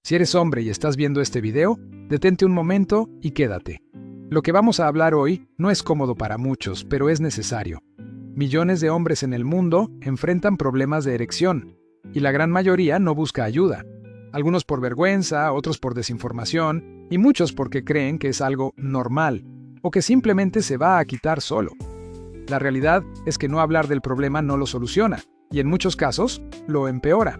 Si eres hombre y estás viendo este video, detente un momento y quédate. Lo que vamos a hablar hoy no es cómodo para muchos, pero es necesario. Millones de hombres en el mundo enfrentan problemas de erección, y la gran mayoría no busca ayuda. Algunos por vergüenza, otros por desinformación, y muchos porque creen que es algo normal, o que simplemente se va a quitar solo. La realidad es que no hablar del problema no lo soluciona, y en muchos casos, lo empeora.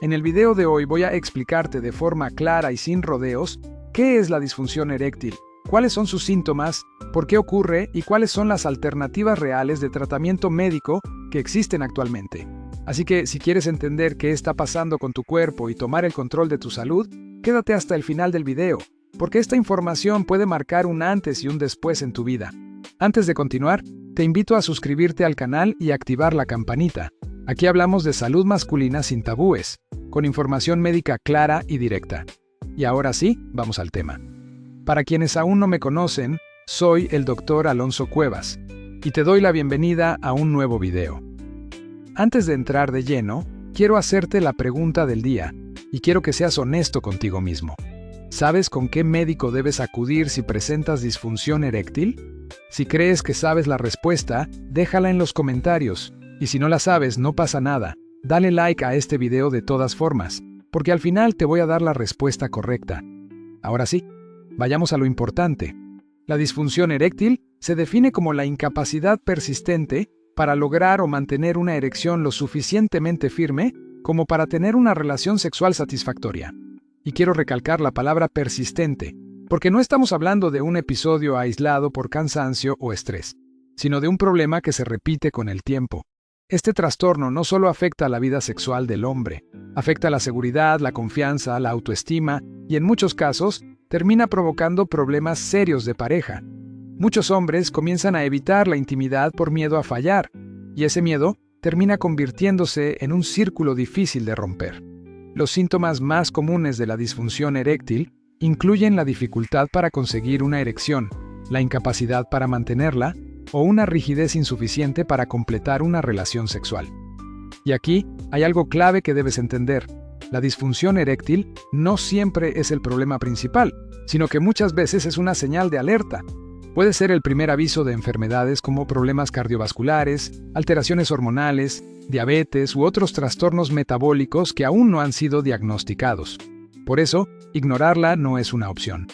En el video de hoy voy a explicarte de forma clara y sin rodeos qué es la disfunción eréctil, cuáles son sus síntomas, por qué ocurre y cuáles son las alternativas reales de tratamiento médico que existen actualmente. Así que si quieres entender qué está pasando con tu cuerpo y tomar el control de tu salud, quédate hasta el final del video, porque esta información puede marcar un antes y un después en tu vida. Antes de continuar, te invito a suscribirte al canal y activar la campanita. Aquí hablamos de salud masculina sin tabúes, con información médica clara y directa. Y ahora sí, vamos al tema. Para quienes aún no me conocen, soy el Dr. Alonso Cuevas, y te doy la bienvenida a un nuevo video. Antes de entrar de lleno, quiero hacerte la pregunta del día, y quiero que seas honesto contigo mismo. ¿Sabes con qué médico debes acudir si presentas disfunción eréctil? Si crees que sabes la respuesta, déjala en los comentarios. Y si no la sabes, no pasa nada. Dale like a este video de todas formas, porque al final te voy a dar la respuesta correcta. Ahora sí, vayamos a lo importante. La disfunción eréctil se define como la incapacidad persistente para lograr o mantener una erección lo suficientemente firme como para tener una relación sexual satisfactoria. Y quiero recalcar la palabra persistente, porque no estamos hablando de un episodio aislado por cansancio o estrés, sino de un problema que se repite con el tiempo. Este trastorno no solo afecta la vida sexual del hombre, afecta la seguridad, la confianza, la autoestima y en muchos casos termina provocando problemas serios de pareja. Muchos hombres comienzan a evitar la intimidad por miedo a fallar, y ese miedo termina convirtiéndose en un círculo difícil de romper. Los síntomas más comunes de la disfunción eréctil incluyen la dificultad para conseguir una erección, la incapacidad para mantenerla, o una rigidez insuficiente para completar una relación sexual. Y aquí hay algo clave que debes entender. La disfunción eréctil no siempre es el problema principal, sino que muchas veces es una señal de alerta. Puede ser el primer aviso de enfermedades como problemas cardiovasculares, alteraciones hormonales, diabetes u otros trastornos metabólicos que aún no han sido diagnosticados. Por eso, ignorarla no es una opción.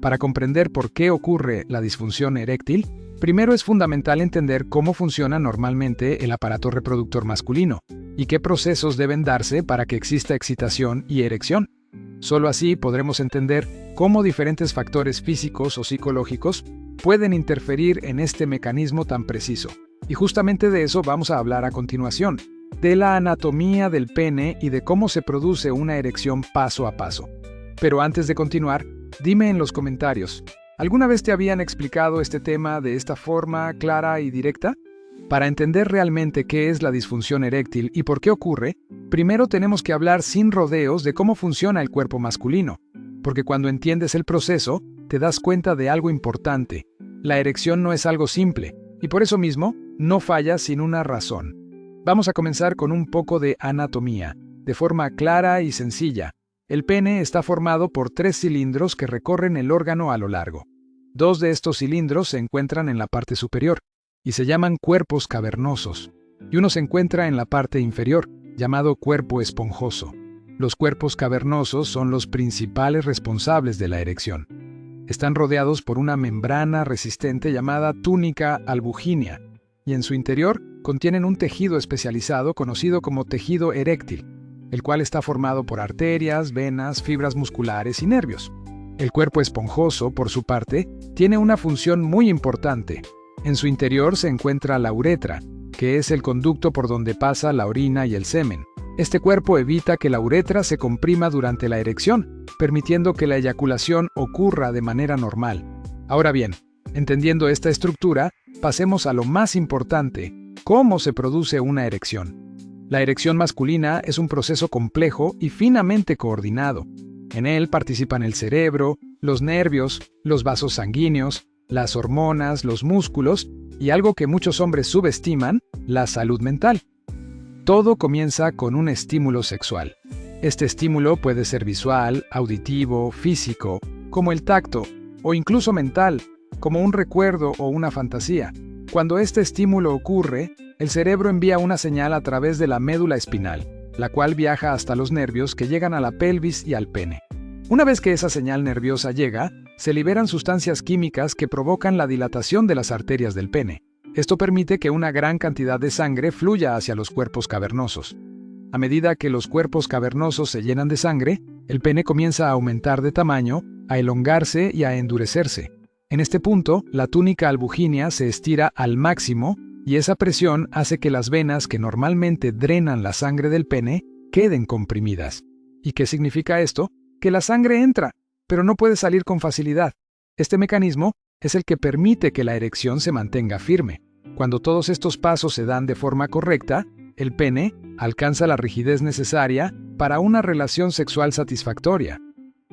Para comprender por qué ocurre la disfunción eréctil, primero es fundamental entender cómo funciona normalmente el aparato reproductor masculino y qué procesos deben darse para que exista excitación y erección. Solo así podremos entender cómo diferentes factores físicos o psicológicos pueden interferir en este mecanismo tan preciso. Y justamente de eso vamos a hablar a continuación, de la anatomía del pene y de cómo se produce una erección paso a paso. Pero antes de continuar, dime en los comentarios, ¿alguna vez te habían explicado este tema de esta forma clara y directa? Para entender realmente qué es la disfunción eréctil y por qué ocurre, primero tenemos que hablar sin rodeos de cómo funciona el cuerpo masculino, porque cuando entiendes el proceso, te das cuenta de algo importante. La erección no es algo simple, y por eso mismo, no falla sin una razón. Vamos a comenzar con un poco de anatomía, de forma clara y sencilla. El pene está formado por 3 cilindros que recorren el órgano a lo largo. 2 de estos cilindros se encuentran en la parte superior, y se llaman cuerpos cavernosos, y uno se encuentra en la parte inferior, llamado cuerpo esponjoso. Los cuerpos cavernosos son los principales responsables de la erección. Están rodeados por una membrana resistente llamada túnica albugínea, y en su interior contienen un tejido especializado conocido como tejido eréctil, el cual está formado por arterias, venas, fibras musculares y nervios. El cuerpo esponjoso, por su parte, tiene una función muy importante. En su interior se encuentra la uretra, que es el conducto por donde pasa la orina y el semen. Este cuerpo evita que la uretra se comprima durante la erección, permitiendo que la eyaculación ocurra de manera normal. Ahora bien, entendiendo esta estructura, pasemos a lo más importante, ¿cómo se produce una erección? La erección masculina es un proceso complejo y finamente coordinado. En él participan el cerebro, los nervios, los vasos sanguíneos, las hormonas, los músculos y algo que muchos hombres subestiman, la salud mental. Todo comienza con un estímulo sexual. Este estímulo puede ser visual, auditivo, físico, como el tacto, o incluso mental, como un recuerdo o una fantasía. Cuando este estímulo ocurre, el cerebro envía una señal a través de la médula espinal, la cual viaja hasta los nervios que llegan a la pelvis y al pene. Una vez que esa señal nerviosa llega, se liberan sustancias químicas que provocan la dilatación de las arterias del pene. Esto permite que una gran cantidad de sangre fluya hacia los cuerpos cavernosos. A medida que los cuerpos cavernosos se llenan de sangre, el pene comienza a aumentar de tamaño, a elongarse y a endurecerse. En este punto, la túnica albugínea se estira al máximo y esa presión hace que las venas que normalmente drenan la sangre del pene queden comprimidas. ¿Y qué significa esto? Que la sangre entra, pero no puede salir con facilidad. Este mecanismo es el que permite que la erección se mantenga firme. Cuando todos estos pasos se dan de forma correcta, el pene alcanza la rigidez necesaria para una relación sexual satisfactoria.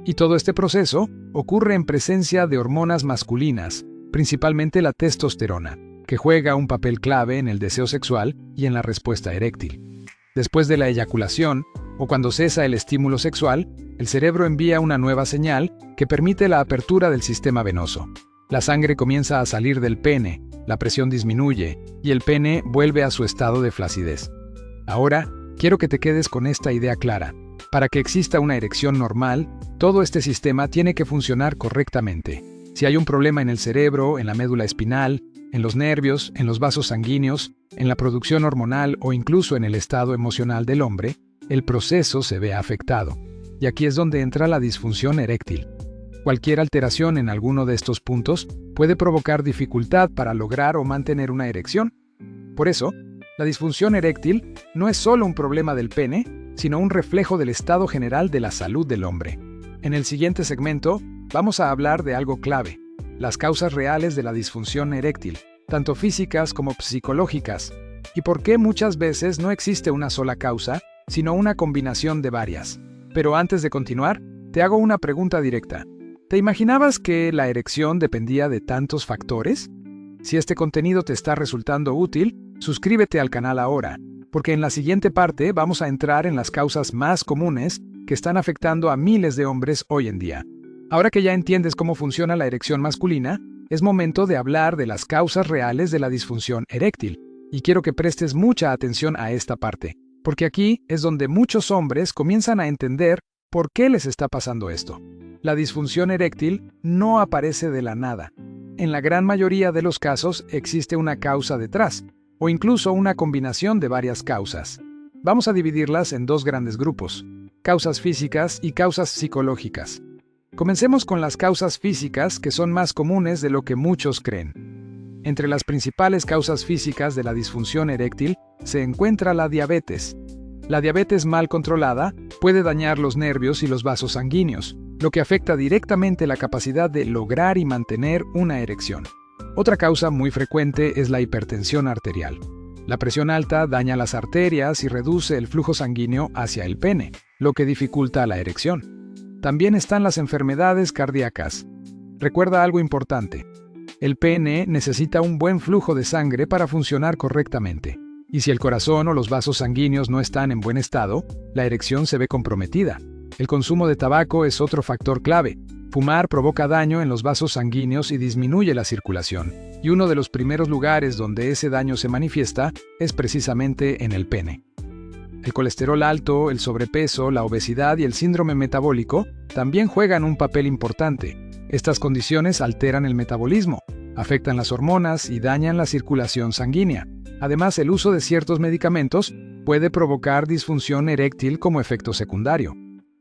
Y todo este proceso ocurre en presencia de hormonas masculinas, principalmente la testosterona, que juega un papel clave en el deseo sexual y en la respuesta eréctil. Después de la eyaculación, o cuando cesa el estímulo sexual, el cerebro envía una nueva señal que permite la apertura del sistema venoso. La sangre comienza a salir del pene, la presión disminuye y el pene vuelve a su estado de flacidez. Ahora, quiero que te quedes con esta idea clara. Para que exista una erección normal, todo este sistema tiene que funcionar correctamente. Si hay un problema en el cerebro, en la médula espinal, en los nervios, en los vasos sanguíneos, en la producción hormonal o incluso en el estado emocional del hombre, el proceso se ve afectado. Y aquí es donde entra la disfunción eréctil. Cualquier alteración en alguno de estos puntos puede provocar dificultad para lograr o mantener una erección. Por eso, la disfunción eréctil no es solo un problema del pene, sino un reflejo del estado general de la salud del hombre. En el siguiente segmento, vamos a hablar de algo clave: las causas reales de la disfunción eréctil, tanto físicas como psicológicas, y por qué muchas veces no existe una sola causa, sino una combinación de varias. Pero antes de continuar, te hago una pregunta directa. ¿Te imaginabas que la erección dependía de tantos factores? Si este contenido te está resultando útil, suscríbete al canal ahora, porque en la siguiente parte vamos a entrar en las causas más comunes que están afectando a miles de hombres hoy en día. Ahora que ya entiendes cómo funciona la erección masculina, es momento de hablar de las causas reales de la disfunción eréctil, y quiero que prestes mucha atención a esta parte, porque aquí es donde muchos hombres comienzan a entender por qué les está pasando esto. La disfunción eréctil no aparece de la nada. En la gran mayoría de los casos existe una causa detrás, o incluso una combinación de varias causas. Vamos a dividirlas en dos grandes grupos: causas físicas y causas psicológicas. Comencemos con las causas físicas, que son más comunes de lo que muchos creen. Entre las principales causas físicas de la disfunción eréctil se encuentra la diabetes. La diabetes mal controlada puede dañar los nervios y los vasos sanguíneos, lo que afecta directamente la capacidad de lograr y mantener una erección. Otra causa muy frecuente es la hipertensión arterial. La presión alta daña las arterias y reduce el flujo sanguíneo hacia el pene, lo que dificulta la erección. También están las enfermedades cardíacas. Recuerda algo importante: el pene necesita un buen flujo de sangre para funcionar correctamente. Y si el corazón o los vasos sanguíneos no están en buen estado, la erección se ve comprometida. El consumo de tabaco es otro factor clave. Fumar provoca daño en los vasos sanguíneos y disminuye la circulación. Y uno de los primeros lugares donde ese daño se manifiesta es precisamente en el pene. El colesterol alto, el sobrepeso, la obesidad y el síndrome metabólico también juegan un papel importante. Estas condiciones alteran el metabolismo, afectan las hormonas y dañan la circulación sanguínea. Además, el uso de ciertos medicamentos puede provocar disfunción eréctil como efecto secundario.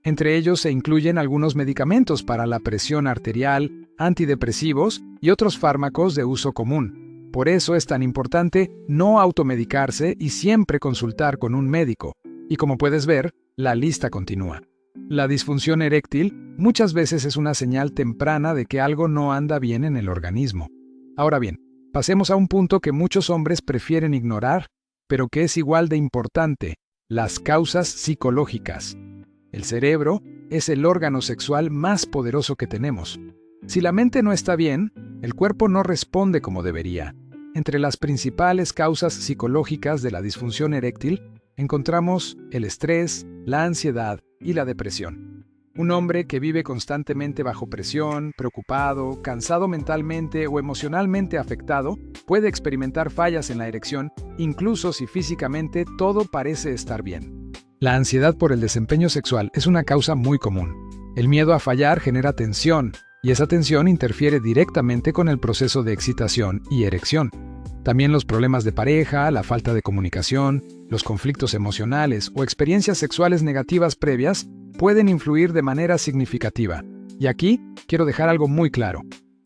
Entre ellos se incluyen algunos medicamentos para la presión arterial, antidepresivos y otros fármacos de uso común. Por eso es tan importante no automedicarse y siempre consultar con un médico. Y como puedes ver, la lista continúa. La disfunción eréctil muchas veces es una señal temprana de que algo no anda bien en el organismo. Ahora bien, pasemos a un punto que muchos hombres prefieren ignorar, pero que es igual de importante: las causas psicológicas. El cerebro es el órgano sexual más poderoso que tenemos. Si la mente no está bien, el cuerpo no responde como debería. Entre las principales causas psicológicas de la disfunción eréctil encontramos el estrés, la ansiedad, y la depresión. Un hombre que vive constantemente bajo presión, preocupado, cansado mentalmente o emocionalmente afectado, puede experimentar fallas en la erección, incluso si físicamente todo parece estar bien. La ansiedad por el desempeño sexual es una causa muy común. El miedo a fallar genera tensión, y esa tensión interfiere directamente con el proceso de excitación y erección. También los problemas de pareja, la falta de comunicación, los conflictos emocionales o experiencias sexuales negativas previas pueden influir de manera significativa. Y aquí quiero dejar algo muy claro.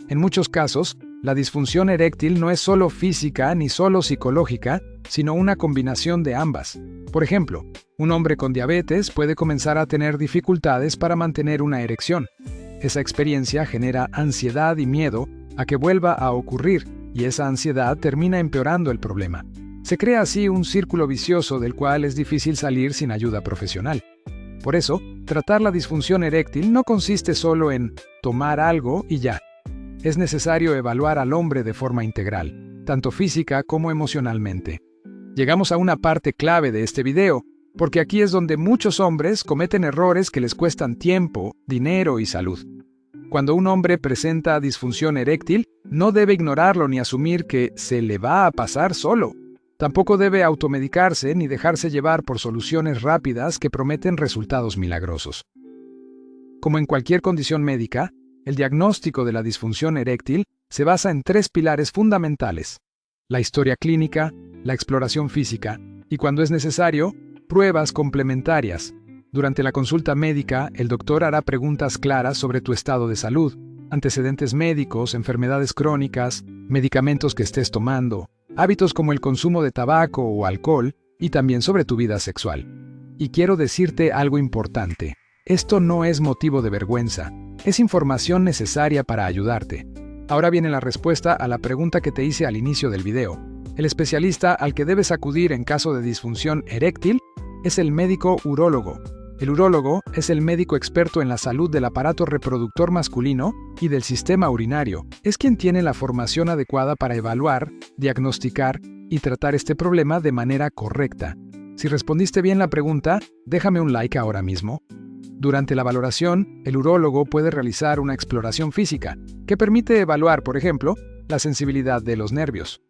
En muchos casos, la disfunción eréctil no es solo física ni solo psicológica, sino una combinación de ambas. Por ejemplo, un hombre con diabetes puede comenzar a tener dificultades para mantener una erección. Esa experiencia genera ansiedad y miedo a que vuelva a ocurrir, y esa ansiedad termina empeorando el problema. Se crea así un círculo vicioso del cual es difícil salir sin ayuda profesional. Por eso, tratar la disfunción eréctil no consiste solo en tomar algo y ya. Es necesario evaluar al hombre de forma integral, tanto física como emocionalmente. Llegamos a una parte clave de este video, porque aquí es donde muchos hombres cometen errores que les cuestan tiempo, dinero y salud. Cuando un hombre presenta disfunción eréctil, no debe ignorarlo ni asumir que se le va a pasar solo. Tampoco debe automedicarse ni dejarse llevar por soluciones rápidas que prometen resultados milagrosos. Como en cualquier condición médica, el diagnóstico de la disfunción eréctil se basa en 3 pilares fundamentales: la historia clínica, la exploración física y, cuando es necesario, pruebas complementarias. Durante la consulta médica, el doctor hará preguntas claras sobre tu estado de salud, antecedentes médicos, enfermedades crónicas, medicamentos que estés tomando, hábitos como el consumo de tabaco o alcohol, y también sobre tu vida sexual. Y quiero decirte algo importante. Esto no es motivo de vergüenza, es información necesaria para ayudarte. Ahora viene la respuesta a la pregunta que te hice al inicio del video. El especialista al que debes acudir en caso de disfunción eréctil es el médico urólogo. El urólogo es el médico experto en la salud del aparato reproductor masculino y del sistema urinario. Es quien tiene la formación adecuada para evaluar, diagnosticar y tratar este problema de manera correcta. Si respondiste bien la pregunta, déjame un like ahora mismo. Durante la valoración, el urólogo puede realizar una exploración física, que permite evaluar, por ejemplo, la sensibilidad de los nervios.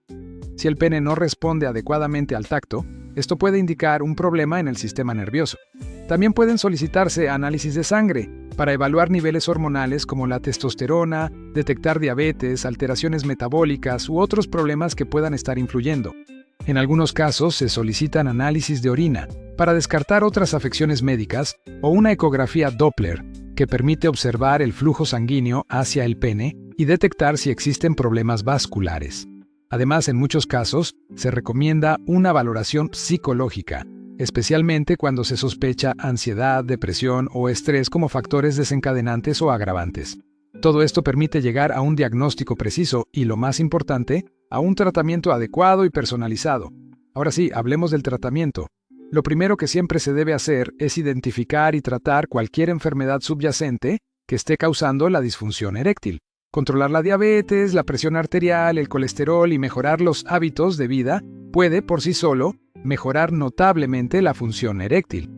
Si el pene no responde adecuadamente al tacto, esto puede indicar un problema en el sistema nervioso. También pueden solicitarse análisis de sangre para evaluar niveles hormonales como la testosterona, detectar diabetes, alteraciones metabólicas u otros problemas que puedan estar influyendo. En algunos casos se solicitan análisis de orina para descartar otras afecciones médicas o una ecografía Doppler que permite observar el flujo sanguíneo hacia el pene y detectar si existen problemas vasculares. Además, en muchos casos, se recomienda una valoración psicológica, especialmente cuando se sospecha ansiedad, depresión o estrés como factores desencadenantes o agravantes. Todo esto permite llegar a un diagnóstico preciso y, lo más importante, a un tratamiento adecuado y personalizado. Ahora sí, hablemos del tratamiento. Lo primero que siempre se debe hacer es identificar y tratar cualquier enfermedad subyacente que esté causando la disfunción eréctil. Controlar la diabetes, la presión arterial, el colesterol y mejorar los hábitos de vida puede, por sí solo, mejorar notablemente la función eréctil.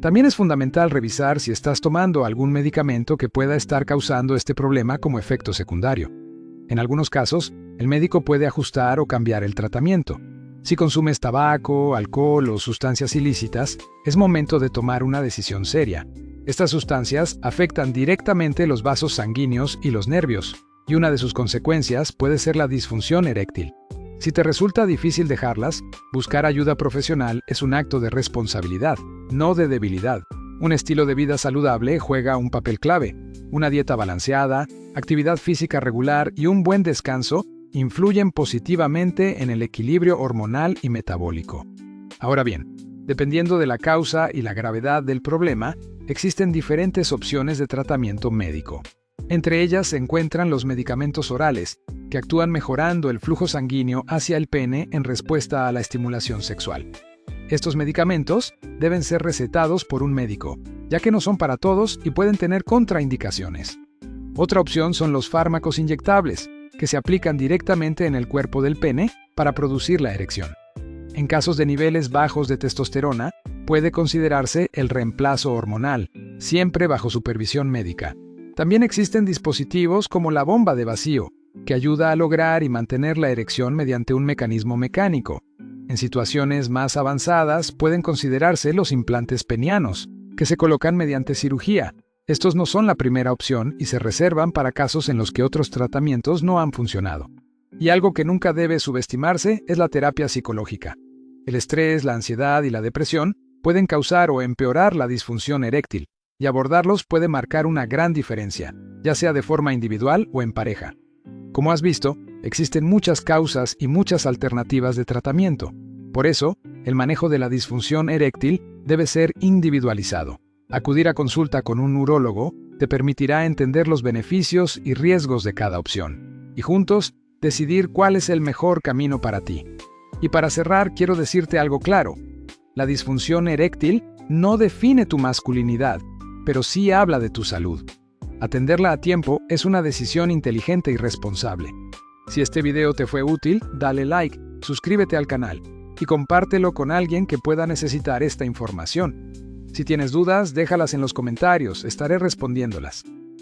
También es fundamental revisar si estás tomando algún medicamento que pueda estar causando este problema como efecto secundario. En algunos casos, el médico puede ajustar o cambiar el tratamiento. Si consumes tabaco, alcohol o sustancias ilícitas, es momento de tomar una decisión seria. Estas sustancias afectan directamente los vasos sanguíneos y los nervios, y una de sus consecuencias puede ser la disfunción eréctil. Si te resulta difícil dejarlas, buscar ayuda profesional es un acto de responsabilidad, no de debilidad. Un estilo de vida saludable juega un papel clave. Una dieta balanceada, actividad física regular y un buen descanso influyen positivamente en el equilibrio hormonal y metabólico. Ahora bien, dependiendo de la causa y la gravedad del problema, existen diferentes opciones de tratamiento médico. Entre ellas se encuentran los medicamentos orales, que actúan mejorando el flujo sanguíneo hacia el pene en respuesta a la estimulación sexual. Estos medicamentos deben ser recetados por un médico, ya que no son para todos y pueden tener contraindicaciones. Otra opción son los fármacos inyectables, que se aplican directamente en el cuerpo del pene para producir la erección. En casos de niveles bajos de testosterona, puede considerarse el reemplazo hormonal, siempre bajo supervisión médica. También existen dispositivos como la bomba de vacío, que ayuda a lograr y mantener la erección mediante un mecanismo mecánico. En situaciones más avanzadas pueden considerarse los implantes penianos, que se colocan mediante cirugía. Estos no son la primera opción y se reservan para casos en los que otros tratamientos no han funcionado. Y algo que nunca debe subestimarse es la terapia psicológica. El estrés, la ansiedad y la depresión pueden causar o empeorar la disfunción eréctil, y abordarlos puede marcar una gran diferencia, ya sea de forma individual o en pareja. Como has visto, existen muchas causas y muchas alternativas de tratamiento. Por eso, el manejo de la disfunción eréctil debe ser individualizado. Acudir a consulta con un urólogo te permitirá entender los beneficios y riesgos de cada opción, y juntos decidir cuál es el mejor camino para ti. Y para cerrar, quiero decirte algo claro. La disfunción eréctil no define tu masculinidad, pero sí habla de tu salud. Atenderla a tiempo es una decisión inteligente y responsable. Si este video te fue útil, dale like, suscríbete al canal y compártelo con alguien que pueda necesitar esta información. Si tienes dudas, déjalas en los comentarios, estaré respondiéndolas.